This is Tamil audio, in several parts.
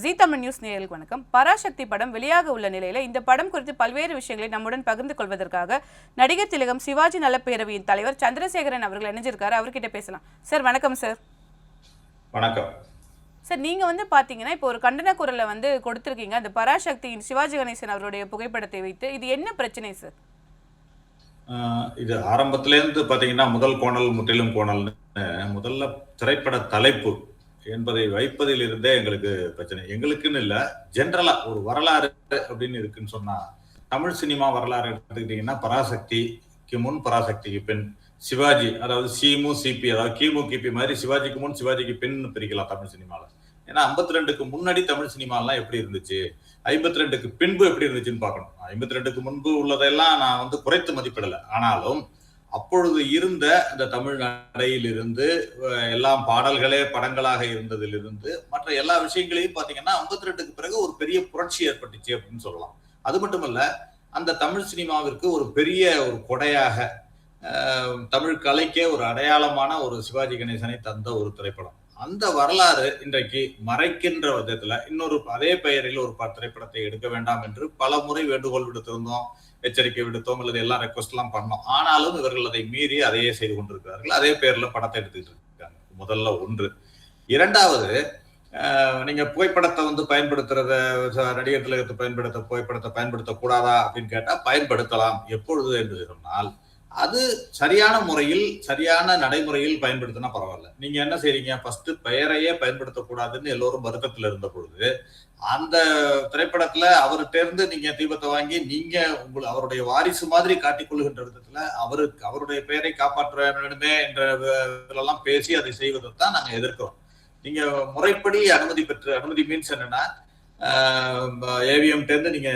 ஜீ தமிழ் நியூஸ் நேயர்களுக்கு வணக்கம். பராசக்தி படம் வெளியாக உள்ள நிலையில இந்த படம் குறித்து பல்வேறு விஷயங்களை நம்முடன் பகிர்ந்து கொள்வதற்காக நடிகர் திலகம் சிவாஜி நலப்பேரவையின் தலைவர் சந்திரசேகரன் அவர்கள் இணைஞ்சிருக்காரு. அவர்கிட்ட பேசலாம். சார் வணக்கம். சார் வணக்கம். சார், நீங்க பாத்தீங்கன்னா இப்போ ஒரு கண்டன குரலை கொடுத்திருக்கீங்க அந்த பராசக்தியின் சிவாஜி கணேசன் அவருடைய புகைப்படத்தை வைத்து. இது என்ன பிரச்சனை சார்? இது ஆரம்பத்திலேருந்து பாத்தீங்கன்னா முதல் கோணல் முற்றிலும் கோணல். முதல்ல திரைப்பட தலைப்பு என்பதை வைப்பதில் இருந்தே எங்களுக்கு பிரச்சனை. எங்களுக்குன்னு இல்ல, ஜென்ரலா ஒரு வரலாறு அப்படின்னு இருக்குன்னு சொன்னா, தமிழ் சினிமா வரலாறு எடுத்துக்கிட்டீங்கன்னா பராசக்திக்கு முன் பராசக்திக்கு பின், சிவாஜி அதாவது சிமு சிபி அதாவது கிமு கிபி மாதிரி சிவாஜிக்கு முன் சிவாஜிக்கு பின் பிரிக்கலாம் தமிழ் சினிமால. ஏன்னா 52க்கு முன்னாடி தமிழ் சினிமாலாம் எப்படி இருந்துச்சு, 52க்கு பின்பு எப்படி இருந்துச்சுன்னு பார்க்கணும். 52க்கு முன்பு உள்ளதெல்லாம் நான் குறைத்து மதிப்பிடல. ஆனாலும் அப்பொழுது இருந்த இந்த தமிழ் நடையிலிருந்து எல்லாம் பாடல்களே படங்களாக இருந்ததிலிருந்து மற்ற எல்லா விஷயங்களையும் பாத்தீங்கன்னா 52க்கு பிறகு ஒரு பெரிய புரட்சி ஏற்பட்டுச்சு அப்படின்னு சொல்லலாம். அது மட்டுமல்ல, அந்த தமிழ் சினிமாவிற்கு ஒரு பெரிய ஒரு கொடையாக தமிழ் கலைக்கே ஒரு அடையாளமான ஒரு சிவாஜி கணேசனை தந்த ஒரு திரைப்படம். அந்த வரலாறு இன்றைக்கு மறைக்கின்ற விதத்துல இன்னொரு அதே பெயரில் ஒரு திரைப்படத்தை எடுக்க வேண்டாம் என்று பல முறை வேண்டுகோள் விடுத்திருந்தோம், எச்சரிக்கை விடுத்தோம், அல்லது எல்லாம் ரெக்வஸ்ட் எல்லாம் பண்ணோம். ஆனாலும் இவர்கள் அதை மீறி அதையே செய்து கொண்டிருக்கிறார்கள். அதே பேர்ல படத்தை எடுத்துக்கிட்டு இருக்காங்க. முதல்ல ஒன்று. இரண்டாவது, நீங்க புகைப்படத்தை பயன்படுத்துறத நடிகர் திலகத்தை புகைப்படத்தை பயன்படுத்த கூடாதா அப்படின்னு கேட்டா பயன்படுத்தலாம். எப்பொழுது என்று சொன்னால் அது சரியான முறையில் சரியான நடைமுறையில் பயன்படுத்தினா பரவாயில்ல. நீங்க என்ன செய்றீங்க, ஃபர்ஸ்ட் பெயரையே பயன்படுத்தக்கூடாதுன்னு எல்லோரும் வருத்தத்துல இருந்த பொழுது அந்த திரைப்படத்துல அவர்கிட்ட இருந்து நீங்க தீபத்தை வாங்கி நீங்க அவருடைய வாரிசு மாதிரி காட்டிக்கொள்ளுகின்ற விதத்துல அவருடைய பெயரை காப்பாற்ற வேண்டுமே என்ற இதெல்லாம் பேசி அதை செய்வதைத்தான் நாங்க எதிர்க்கிறோம். நீங்க முறைப்படி அனுமதி மீன்ஸ் என்னன்னா, ஏவிஎம் இருந்து நீங்க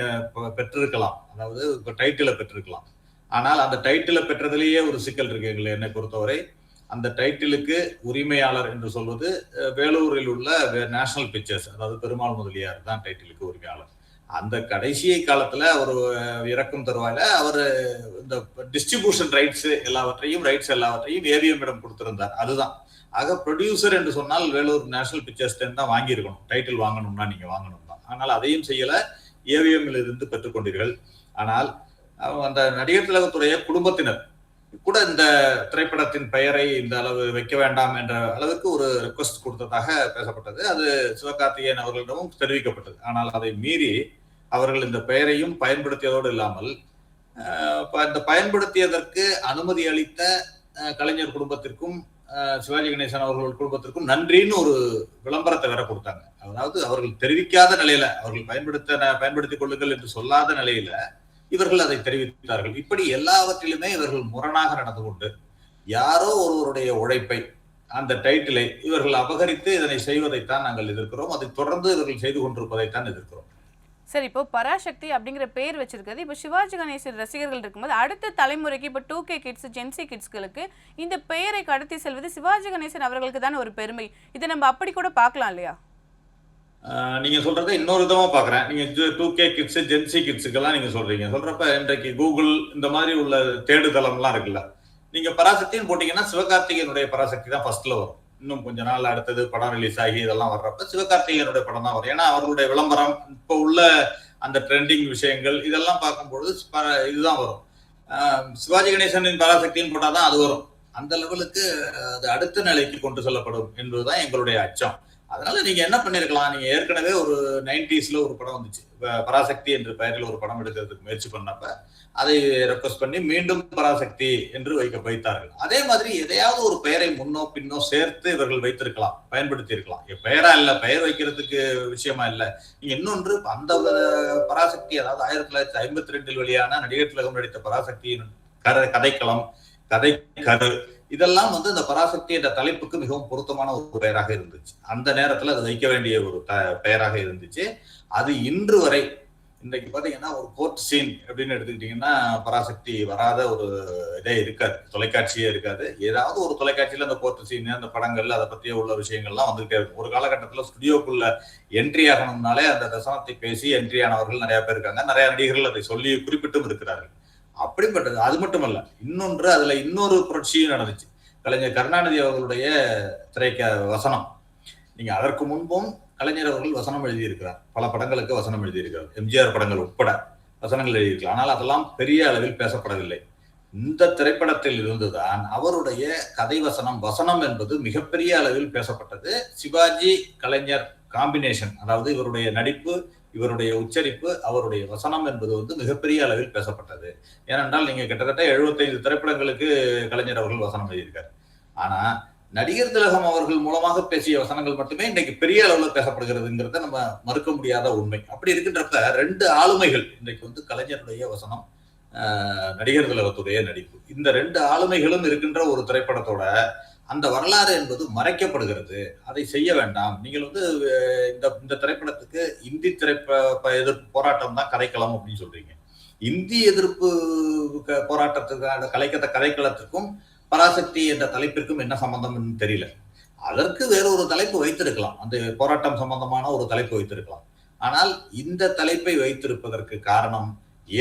பெற்றிருக்கலாம், அதாவது டைட்டில பெற்றிருக்கலாம். ஆனால் அந்த டைட்டில பெற்றதிலேயே ஒரு சிக்கல் இருக்கு என்னை பொறுத்தவரை. அந்த டைட்டிலுக்கு உரிமையாளர் என்று சொல்வது வேலூரில் உள்ள நேஷனல் பிக்சர்ஸ், அதாவது பெருமாள் முதலியார் தான் டைட்டிலுக்கு உரிமையாளர். அந்த கடைசி காலத்துல ஒரு இறக்கும் தருவாயில அவர் இந்த டிஸ்ட்ரிபியூஷன் ரைட்ஸ் எல்லாவற்றையும் ஏவிஎம் இடம் கொடுத்திருந்தார். அதுதான். ஆக ப்ரொடியூசர் என்று சொன்னால் வேலூர் நேஷனல் பிக்சர்ஸ் தான் வாங்கியிருக்கணும். டைட்டில் வாங்கணும்னா நீங்க வாங்கணும் தான். ஆனால் அதையும் செய்யல, ஏவிஎம்ல இருந்து பெற்றுக்கொண்டீர்கள். ஆனால் அந்த நடிகர் திலகத்துடைய குடும்பத்தினர் கூட இந்த திரைப்படத்தின் பெயரை இந்த அளவு வைக்க வேண்டாம் என்ற அளவுக்கு ஒரு ரெக்வஸ்ட் கொடுத்ததாக பேசப்பட்டது. அது சிவகார்த்திகேயன் அவர்களிடமும் தெரிவிக்கப்பட்டது. ஆனால் அதை மீறி அவர்கள் இந்த பெயரையும் பயன்படுத்தியதோடு இல்லாமல் இந்த பயன்படுத்தியதற்கு அனுமதி அளித்த கலைஞர் குடும்பத்திற்கும் சிவாஜி கணேசன் அவர்கள் குடும்பத்திற்கும் நன்றின்னு ஒரு விளம்பரத்தை வேற கொடுத்தாங்க. அதாவது அவர்கள் தெரிவிக்காத நிலையில, அவர்கள் பயன்படுத்திக் கொள்ளுங்கள் என்று சொல்லாத நிலையில இவர்கள் அதை தெரிவித்தார்கள். இப்படி எல்லாவற்றிலுமே இவர்கள் முரணாக நடந்து கொண்டு யாரோ ஒருவருடைய உழைப்பை, அந்த டைட்டிலை இவர்கள் அபகரித்து இதனை செய்வதைத்தான் நாங்கள் எதிர்க்கிறோம். அதை தொடர்ந்து இவர்கள் செய்து கொண்டிருப்பதைத்தான் எதிர்க்கிறோம். சரி, இப்போ பராசக்தி அப்படிங்கிற பேர் வச்சிருக்கிறது. இப்போ சிவாஜி கணேசன் ரசிகர்கள் இருக்கும்போது அடுத்த தலைமுறைக்கு, இப்போ 2K கிட்ஸ், ஜென்சி கிட்ஸ்களுக்கு இந்த பெயரை கடத்தி செல்வது சிவாஜி கணேசன் அவர்களுக்கு தானே ஒரு பெருமை. இதை நம்ம அப்படி கூட பார்க்கலாம் இல்லையா? நீங்க சொல்றதை இன்னொரு விதமா பாக்குறேன். நீங்க 2K கிட்ஸ், ஜென்சி கிட்ஸுக்கெல்லாம் நீங்க சொல்றப்ப இன்றைக்கு கூகுள் இந்த மாதிரி உள்ள தேடுதளம் எல்லாம் இருக்குல்ல, நீங்க பராசக்தின்னு போட்டீங்கன்னா சிவகார்த்திகேயனுடைய பராசக்தி தான் ஃபர்ஸ்ட்ல வரும். இன்னும் கொஞ்ச நாள் அடுத்தது படம் ரிலீஸ் ஆகி இதெல்லாம் வர்றப்ப சிவகார்த்திகேயனுடைய படம் தான் வரும். ஏன்னா அவர்களுடைய விளம்பரம், இப்ப உள்ள அந்த ட்ரெண்டிங் விஷயங்கள் இதெல்லாம் பார்க்கும்பொழுது இதுதான் வரும். சிவாஜி கணேசனின் பராசக்தின்னு போட்டாதான் அது வரும். அந்த லெவலுக்கு அது அடுத்த நிலைக்கு கொண்டு செல்லப்படும் என்பதுதான் எங்களுடைய அச்சம். அதனால நீங்க என்ன பண்ணிருக்கலாம், நீங்க ஏற்கனவே ஒரு 90ஸ்ல ஒரு படம் வந்துச்சு, பராசக்தி என்ற பெயரில் ஒரு படம் எடுக்கிறதுக்கு முயற்சி பண்ணப்ப அதை ரெக்வஸ்ட் பண்ணி மீண்டும் பராசக்தி என்று வைத்தார்கள். அதே மாதிரி எதையாவது ஒரு பெயரை முன்னோ பின்னோ சேர்த்து இவர்கள் வைத்திருக்கலாம், பயன்படுத்தி இருக்கலாம். பெயரா இல்ல, பெயர் வைக்கிறதுக்கு விஷயமா இல்ல. நீங்க இன்னொன்று, அந்த பராசக்தி அதாவது 1952 வெளியான நடிகர் திலகம் நடித்த பராசக்தியின் கதைக்களம், கதை கரு இதெல்லாம் இந்த பராசக்தி என்ற தலைப்புக்கு மிகவும் பொருத்தமான ஒரு பெயராக இருந்துச்சு. அந்த நேரத்துல அது வைக்க வேண்டிய ஒரு பெயராக இருந்துச்சு. அது இன்று வரை, இன்றைக்கு பாத்தீங்கன்னா ஒரு கோர்ட் சீன் அப்படின்னு எடுத்துக்கிட்டீங்கன்னா பராசக்தி வராத ஒரு இதே இருக்காது, தொலைக்காட்சியே இருக்காது. ஏதாவது ஒரு தொலைக்காட்சியில அந்த கோர்ட் சீன், அந்த படங்கள்ல அதை பத்திய உள்ள விஷயங்கள்லாம் வந்துகிட்டே இருக்கும். ஒரு காலகட்டத்துல ஸ்டுடியோக்குள்ள என்ட்ரி ஆகணும்னாலே அந்த தசனத்தை பேசி என்ட்ரி ஆனவர்கள் நிறைய பேர் இருக்காங்க. நிறைய நடிகர்கள் அதை சொல்லி குறிப்பிட்டும் இருக்கிறார்கள். அப்படிப்பட்டது. அது மட்டுமல்ல, இன்னொன்று, அதுல இன்னொரு புரட்சியும் நடந்துச்சு. கலைஞர் கருணாநிதி அவர்களுடைய திரைக்க வசனம். நீங்க அதற்கு முன்பும் கலைஞர் அவர்கள் வசனம் எழுதியிருக்கிறார். பல படங்களுக்கு வசனம் எழுதியிருக்கிறார். எம்ஜிஆர் படங்கள் உட்பட வசனங்கள் எழுதியிருக்கலாம். ஆனால் அதெல்லாம் பெரிய அளவில் பேசப்படவில்லை. இந்த திரைப்படத்தில் இருந்துதான் அவருடைய கதை வசனம் என்பது மிகப்பெரிய அளவில் பேசப்பட்டது. சிவாஜி கலைஞர் காம்பினேஷன், அதாவது இவருடைய நடிப்பு, இவருடைய உச்சரிப்பு, அவருடைய வசனம் என்பது வந்து மிகப்பெரிய அளவில் பேசப்பட்டது. ஏனென்றால் நீங்க கிட்டத்தட்ட 75 திரைப்படங்களுக்கு கலைஞர் அவர்கள் வசனம் எழுதியிருக்காரு. ஆனா நடிகர் திலகம் அவர்கள் மூலமாக பேசிய வசனங்கள் மட்டுமே இன்னைக்கு பெரிய அளவுல பேசப்படுகிறதுங்கிறத நம்ம மறுக்க முடியாத உண்மை. அப்படி இருக்கின்றப்ப 2 ஆளுமைகள் இன்றைக்கு வந்து கலைஞருடைய வசனம், நடிகர் திலகத்துடைய நடிப்பு, இந்த 2 ஆளுமைகளும் இருக்கின்ற ஒரு திரைப்படத்தோட அந்த வரலாறு என்பது மறைக்கப்படுகிறது. அதை செய்ய வேண்டாம். நீங்கள் வந்து இந்த இந்த திரைப்படத்துக்கு இந்தி எதிர்ப்பு போராட்டம் தான் கதைக்களம் அப்படின்னு சொல்றீங்க. இந்தி எதிர்ப்பு போராட்டத்துக்கு கதைக்களத்துக்கும் பராசக்தி என்ற தலைப்பிற்கும் என்ன சம்பந்தம் தெரியல. அதற்கு வேற ஒரு தலைப்பு வைத்திருக்கலாம், அந்த போராட்டம் சம்பந்தமான ஒரு தலைப்பு வைத்திருக்கலாம். ஆனால் இந்த தலைப்பை வைத்திருப்பதற்கு காரணம்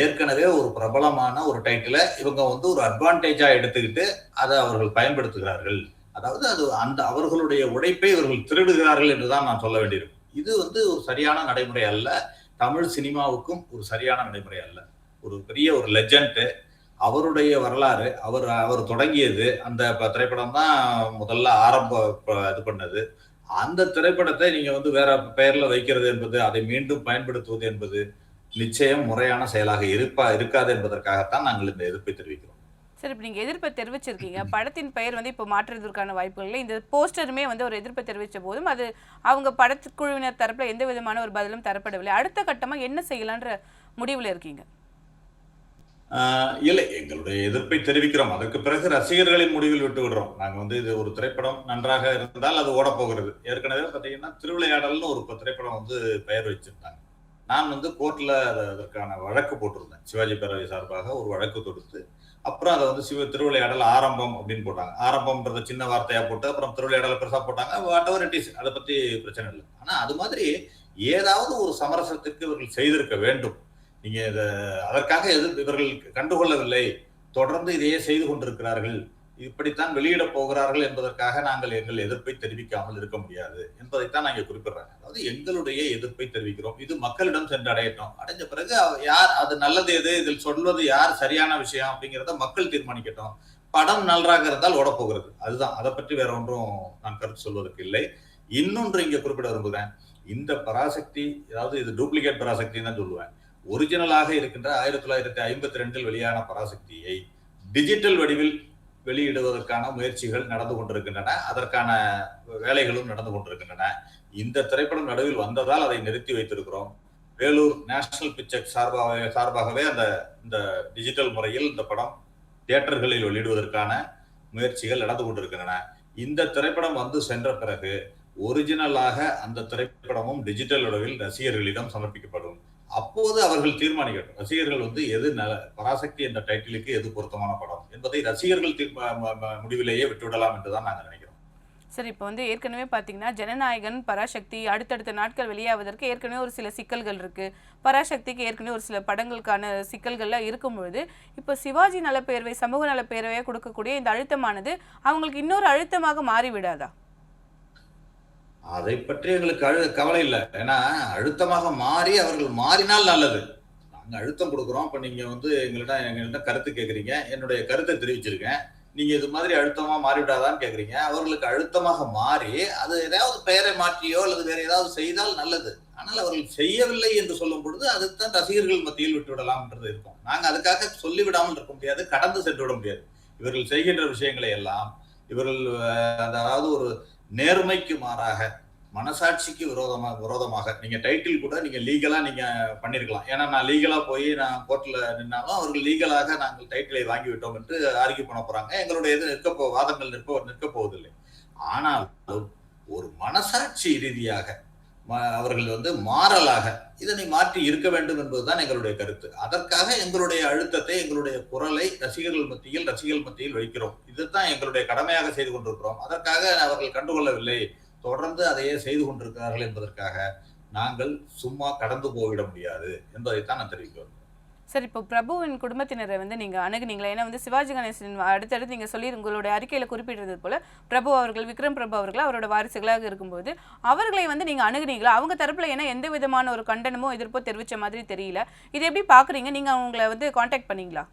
ஏற்கனவே ஒரு பிரபலமான ஒரு டைட்டிலை இவங்க வந்து ஒரு அட்வான்டேஜா எடுத்துக்கிட்டு அதை அவர்கள் பயன்படுத்துகிறார்கள். அதாவது அது அந்த அவர்களுடைய உழைப்பை இவர்கள் திருடுகிறார்கள் என்றுதான் நான் சொல்ல வேண்டியிருக்கும். இது வந்து ஒரு சரியான நடைமுறை அல்ல. தமிழ் சினிமாவுக்கும் ஒரு சரியான நடைமுறை அல்ல. ஒரு பெரிய ஒரு லெஜண்ட், அவருடைய வரலாறு, அவர் தொடங்கியது அந்த திரைப்படம் தான் முதல்ல இது பண்ணது. அந்த திரைப்படத்தை நீங்க வந்து வேற பெயர்ல வைக்கிறது என்பது, அதை மீண்டும் பயன்படுத்துவது என்பது நிச்சயம் முறையான செயலாக இருக்காது என்பதற்காகத்தான் நாங்கள் இந்த எதிர்ப்பை தெரிவிக்கிறோம். சரி, இப்போ நீங்கள் எதிர்ப்பை தெரிவிச்சிருக்கீங்க. படத்தின் பெயர் வந்து இப்போ மாற்றுவதற்கான வாய்ப்புகள் இல்லை. இந்த போஸ்டருமே வந்து ஒரு எதிர்ப்பை தெரிவித்த போதும் அது அவங்க படக்குழுவினர் தரப்பில் எந்த விதமான ஒரு பதிலும் தரப்படவில்லை. அடுத்த கட்டமாக என்ன செய்யலான்ற முடிவில் இருக்கீங்க? இல்லை, எங்களுடைய எதிர்ப்பை தெரிவிக்கிறோம். அதற்கு பிறகு ரசிகர்களின் முடிவில் விட்டு விடுறோம். நாங்க வந்து இது ஒரு திரைப்படம் நன்றாக இருந்தால் அது ஓட போகிறது. ஏற்கனவே பார்த்தீங்கன்னா திருவிளையாடல்னு ஒரு திரைப்படம் வந்து பெயர் வச்சிருந்தாங்க. நான் வந்து கோர்ட்ல அதற்கான வழக்கு போட்டிருந்தேன். சிவாஜி பேரவை சார்பாக ஒரு வழக்கு தொடுத்து அப்புறம் அதை வந்து திருவிளையாடல் ஆரம்பம் அப்படின்னு போட்டாங்க. ஆரம்பம்ன்றத சின்ன வார்த்தையா போட்டு அப்புறம் திருவிளையாடல் பெருசா போட்டாங்க. வாட் எவர் இட் இஸ், அதை பத்தி பிரச்சனை இல்லை. ஆனா அது மாதிரி ஏதாவது ஒரு சமரசத்திற்கு இவர்கள் செய்திருக்க வேண்டும். நீங்க அதற்காக இவர்கள் கண்டுகொள்ளவில்லை, தொடர்ந்து இதையே செய்து கொண்டிருக்கிறார்கள், இப்படித்தான் வெளியிட போகிறார்கள் என்பதற்காக நாங்கள் எங்கள் எதிர்ப்பை தெரிவிக்காமல் இருக்க முடியாது என்பதைத்தான் நாங்கள் குறிப்பிடுறாங்க. அதாவது எங்களுடைய எதிர்ப்பை தெரிவிக்கிறோம். இது மக்களிடம் சென்று அடையட்டும். அடைஞ்ச பிறகு யார் அது நல்லது எது, இதில் சொல்வது யார் சரியான விஷயம் அப்படிங்கிறத மக்கள் தீர்மானிக்கட்டும். படம் நன்றாக இருந்தால் ஓட போகிறது, அதுதான். அதை பற்றி வேற ஒன்றும் நான் கருத்து சொல்வதற்கு இல்லை. இன்னொன்று இங்க குறிப்பிட விரும்புகிறேன். இந்த பராசக்தி, அதாவது இது டூப்ளிகேட் பராசக்தின்னு தான் சொல்லுவேன். ஒரிஜினலாக இருக்கின்ற 1952 வெளியான பராசக்தியை டிஜிட்டல் வடிவில் வெளியிடுவதற்கான முயற்சிகள் நடந்து கொண்டிருக்கின்றன. அதற்கான வேலைகளும் நடந்து கொண்டிருக்கின்றன. இந்த திரைப்படம் நடுவில் வந்ததால் அதை நிறுத்தி வைத்திருக்கிறோம். வேலூர் நேஷனல் பிக்சர்ஸ் சார்பாகவே இந்த டிஜிட்டல் முறையில் இந்த படம் தியேட்டர்களில் வெளியிடுவதற்கான முயற்சிகள் நடந்து கொண்டிருக்கின்றன. இந்த திரைப்படம் வந்து சென்ற பிறகு ஒரிஜினலாக அந்த திரைப்படமும் டிஜிட்டல் அளவில் ரசிகர்களிடம் சமர்ப்பிக்கப்படும். அப்போது அவர்கள் தீர்மானிக்கட்டும். ரசிகர்கள் வந்து எது பராசக்தி என்ற டைட்டிலுக்கு எது பொருத்தமான படம் என்பதை ரசிகர்கள் முடிவிலேயே விட்டுவிடலாம் என்றுதான் நாங்கள் நினைக்கிறோம். சரி, இப்போ வந்து ஏற்கனவே பார்த்தீங்கன்னா ஜனநாயகன், பராசக்தி அடுத்தடுத்த நாட்கள் வெளியாவதற்கு ஏற்கனவே ஒரு சில சிக்கல்கள் இருக்கு. பராசக்திக்கு ஏற்கனவே ஒரு சில படங்களுக்கான சிக்கல்கள்லாம் இருக்கும்பொழுது இப்போ சிவாஜி நலப்பேரவை, சமூக நலப்பேரவையை கொடுக்கக்கூடிய இந்த அழுத்தமானது அவங்களுக்கு இன்னொரு அழுத்தமாக மாறிவிடாதா? அதை பற்றி எங்களுக்கு கவலை இல்லை. ஏன்னா அழுத்தமாக மாறி அவர்கள் மாறினால் நல்லது. நாங்க அழுத்தம் கொடுக்குறோம். இப்ப நீங்க வந்து எங்கள்கிட்ட கருத்து கேட்குறீங்க, என்னுடைய கருத்தை தெரிவிச்சிருக்கேன். நீங்க இது மாதிரி அழுத்தமா மாறிவிடாதான்னு கேட்குறீங்க. அவர்களுக்கு அழுத்தமாக மாறி அது ஏதாவது பெயரை மாற்றியோ அல்லது வேற ஏதாவது செய்தால் நல்லது. ஆனால் அவர்கள் செய்யவில்லை என்று சொல்லும் பொழுது அதுதான் ரசிகர்கள் மத்தியில் விட்டு விடலாம்ன்றது இருக்கும். நாங்க அதுக்காக சொல்லிவிடாமல் இருக்க முடியாது, கடந்து சென்று விட முடியாது. இவர்கள் செய்கின்ற விஷயங்களை எல்லாம் இவர்கள் அதாவது ஒரு நேர்மைக்கு மாறாக, மனசாட்சிக்கு விரோதமாக நீங்க டைட்டில் கூட நீங்க லீகலா நீங்க பண்ணிருக்கலாம். ஏன்னா நான் லீகலா போய் நான் கோர்ட்ல நின்னாலும் அவர்கள் லீகலாக நாங்கள் டைட்டிலை வாங்கிவிட்டோம் என்று ஆர்கியூ பண்ண போறாங்க. எங்களுடைய இது வாதங்கள் நிற்க போவதில்லை. ஆனால் ஒரு மனசாட்சி ரீதியாக அவர்கள் வந்து மாறலாக இதனை மாற்றி இருக்க வேண்டும் என்பதுதான் எங்களுடைய கருத்து. அதற்காக எங்களுடைய அழுத்தத்தை, எங்களுடைய குரலை ரசிகர்கள் மத்தியில் வைக்கிறோம். இதுதான் எங்களுடைய கடமையாக செய்து கொண்டிருக்கிறோம். அதற்காக அவர்கள் கண்டுகொள்ளவில்லை, தொடர்ந்து அதையே செய்து கொண்டிருக்கிறார்கள் என்பதற்காக நாங்கள் சும்மா கடந்து போய்விட முடியாது என்பதைத்தான் நான் தெரிவிக்கிறோம். சார், இப்போ பிரபுவின் குடும்பத்தினரை வந்து நீங்க அணுகுனீங்களா? ஏன்னா வந்து சிவாஜி கணேசன் அடுத்தடுத்து நீங்க சொல்லி உங்களுடைய அறிக்கையில குறிப்பிட்டது போல பிரபு அவர்கள், விக்ரம் பிரபு அவர்கள் அவரோட வாரிசுகளாக இருக்கும்போது அவர்களை வந்து நீங்க அணுகுனீங்களா? அவங்க தரப்புல ஏன்னா எந்த விதமான ஒரு கண்டனமோ எதிர்ப்போ தெரிவிச்ச மாதிரி தெரியல. இதை எப்படி பாக்குறீங்க? நீங்க அவங்கள வந்து காண்டாக்ட் பண்ணீங்களா?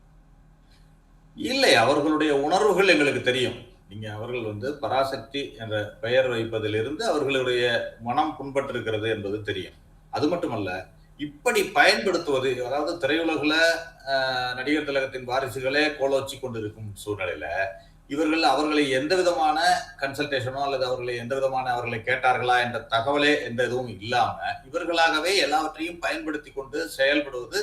இல்லை, அவர்களுடைய உணர்வுகள் எங்களுக்கு தெரியும். நீங்க அவர்கள் பராசக்தி என்ற பெயர் வைப்பதிலிருந்து அவர்களுடைய மனம் புண்பட்டிருக்கிறது என்பது தெரியும். அது மட்டுமல்ல, இப்படி பயன்படுத்துவது, அதாவது திரையுலகுல நடிகர் திலகத்தின் வாரிசுகளே கோலோச்சிக் கொண்டிருக்கும் சூழ்நிலையில, இவர்கள் அவர்களை எந்த விதமான கன்சல்டேஷனோ அல்லது அவர்களை கேட்டார்களா என்ற தகவலே எந்த இதுவும் இல்லாம, இவர்களாகவே எல்லாவற்றையும் பயன்படுத்திக் கொண்டு செயல்படுவது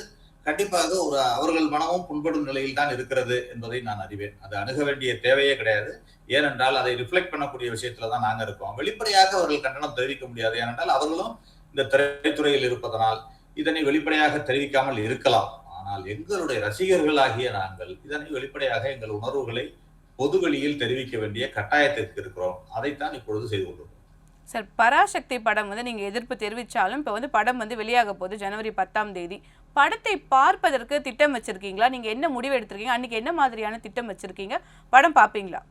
கண்டிப்பாக அவர்கள் மனமும் புண்படும் நிலையில் தான் இருக்கிறது என்பதை நான் அறிவேன். அது அணுக வேண்டிய தேவையே கிடையாது. ஏனென்றால் அதை ரிஃப்ளெக்ட் பண்ணக்கூடிய விஷயத்துல தான் நாங்க இருக்கோம். வெளிப்படையாக அவர்கள் கண்டனம் தெரிவிக்க முடியாது. ஏனென்றால் அவர்களும் இந்த திரைத்துறையில் இருப்பதனால் இதனை வெளிப்படையாக தெரிவிக்காமல் இருக்கலாம். ஆனால் எங்களுடைய ரசிகர்களாகிய நாங்கள் இதனை வெளிப்படையாக எங்கள் உணர்வுகளை பொதுவெளியில் தெரிவிக்க வேண்டிய கட்டாயத்திற்கு இருக்கிறோம். அதைத்தான் இப்பொழுது செய்து கொண்டிருக்கிறோம். சார், பராசக்தி படம் வந்து நீங்க எதிர்ப்பு தெரிவிச்சாலும் இப்போ வந்து படம் வந்து வெளியாக போகுது ஜனவரி 10ஆம் தேதி. படத்தை பார்ப்பதற்கு திட்டம் வச்சிருக்கீங்களா? நீங்க என்ன முடிவு எடுத்திருக்கீங்க? அன்னைக்கு என்ன மாதிரியான திட்டம் வச்சிருக்கீங்க? படம் பார்ப்பீங்களா?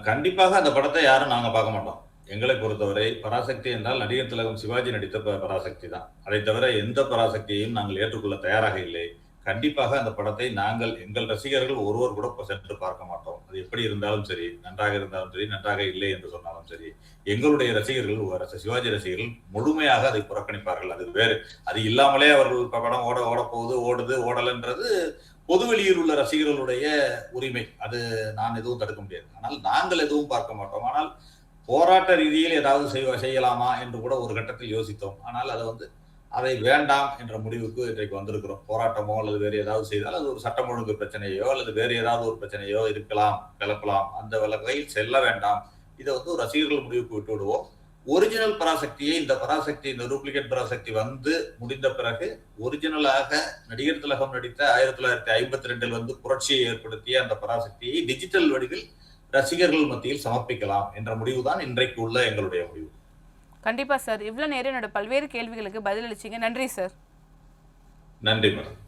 கண்டிப்பாக அந்த படத்தை யாரும் நாங்க பார்க்க மாட்டோம். எங்களை பொறுத்தவரை பராசக்தி என்றால் நடிகர் திலகம் சிவாஜி நடித்த பராசக்தி தான். அதை தவிர எந்த பராசக்தியையும் நாங்கள் ஏற்றுக்கொள்ள தயாராக இல்லை. கண்டிப்பாக அந்த படத்தை நாங்கள், எங்கள் ரசிகர்கள் ஒருவர் கூட சென்று பார்க்க மாட்டோம். அது எப்படி இருந்தாலும் சரி, நன்றாக இருந்தாலும் சரி, நன்றாக இல்லை என்று சொன்னாலும் சரி, எங்களுடைய ரசிகர்கள், சிவாஜி ரசிகர்கள் முழுமையாக அதை புறக்கணிப்பார்கள். அது வேறு. அது இல்லாமலே அவர்கள் படம் ஓட போகுது, ஓடுது, ஓடலன்றது பொதுவெளியில் உள்ள ரசிகர்களுடைய உரிமை. அது நான் எதுவும் தடுக்க முடியாது. ஆனால் நாங்கள் எதுவும் பார்க்க மாட்டோம். ஆனால் போராட்ட ரீதியில் ஏதாவது செய்யலாமா என்று கூட ஒரு கட்டத்தில் யோசித்தோம். ஆனால் அதை வேண்டாம் என்ற முடிவுக்கு இன்றைக்கு வந்திருக்கிறோம். போராட்டமோ அல்லது வேறு ஏதாவது செய்தால் அது ஒரு சட்டம் ஒழுங்கு பிரச்சனையோ அல்லது வேறு ஏதாவது ஒரு பிரச்சனையோ இருக்கலாம், கிளப்பலாம். அந்த வகையில் செல்ல வேண்டாம். இதை ரசிகர்கள் முடிவுக்கு விட்டு விடுவோம். ஒரிஜினல் பராசக்தியை, இந்த டூப்ளிகேட் பராசக்தி முடிந்த பிறகு ஒரிஜினலாக நடிகர் திலகம் நடித்த 1952 புரட்சியை ஏற்படுத்திய அந்த பராசக்தியை டிஜிட்டல் வடிவில் ரசிகர்கள் மத்தியில் சமர்ப்பிக்கலாம் என்ற முடிவுதான் இன்றைக்கு உள்ள எங்களுடைய முடிவு. கண்டிப்பா சார். இவ்வளவு நேரம் என்னோட பல்வேறு கேள்விகளுக்கு பதிலளிச்சீங்க. நன்றி சார். நன்றி மேடம்.